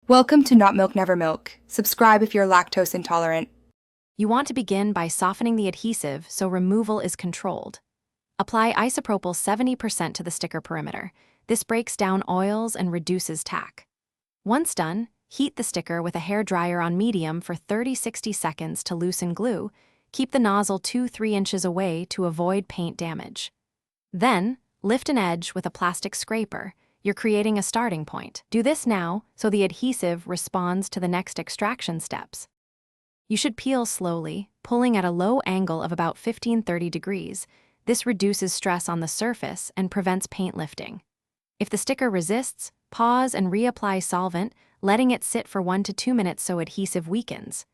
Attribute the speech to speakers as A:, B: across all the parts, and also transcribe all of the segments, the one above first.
A: Welcome to Not Milk Never Milk. Subscribe if you're lactose intolerant.
B: You want to begin by softening the adhesive so removal is controlled. Apply isopropyl 70% to the sticker perimeter. This breaks down oils and reduces tack. Once done, heat the sticker with a hair dryer on medium for 30-60 seconds to loosen glue. Keep the nozzle 2-3 inches away to avoid paint damage. Then, lift an edge with a plastic scraper. You're creating a starting point. Do this now so the adhesive responds to the next extraction steps. You should peel slowly, pulling at a low angle of about 15-30 degrees. This reduces stress on the surface and prevents paint lifting. If the sticker resists, pause and reapply solvent, letting it sit for 1 to 2 minutes so adhesive weakens.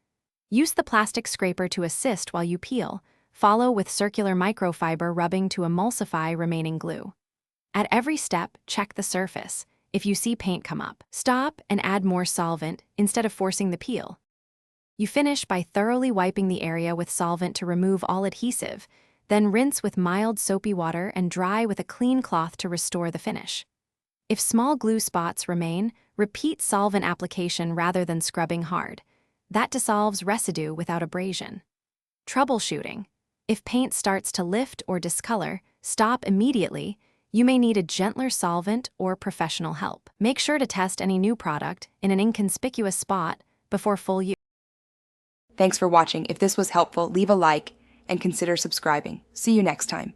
B: Use the plastic scraper to assist while you peel. Follow with circular microfiber rubbing to emulsify remaining glue. At every step, check the surface. If you see paint come up, stop and add more solvent instead of forcing the peel. You finish by thoroughly wiping the area with solvent to remove all adhesive, then rinse with mild soapy water and dry with a clean cloth to restore the finish. If small glue spots remain, repeat solvent application rather than scrubbing hard. That dissolves residue without abrasion. Troubleshooting. If paint starts to lift or discolor, stop immediately. You may need a gentler solvent or professional help. Make sure to test any new product in an inconspicuous spot before full use.
A: Thanks for watching. If this was helpful, leave a like and consider subscribing. See you next time.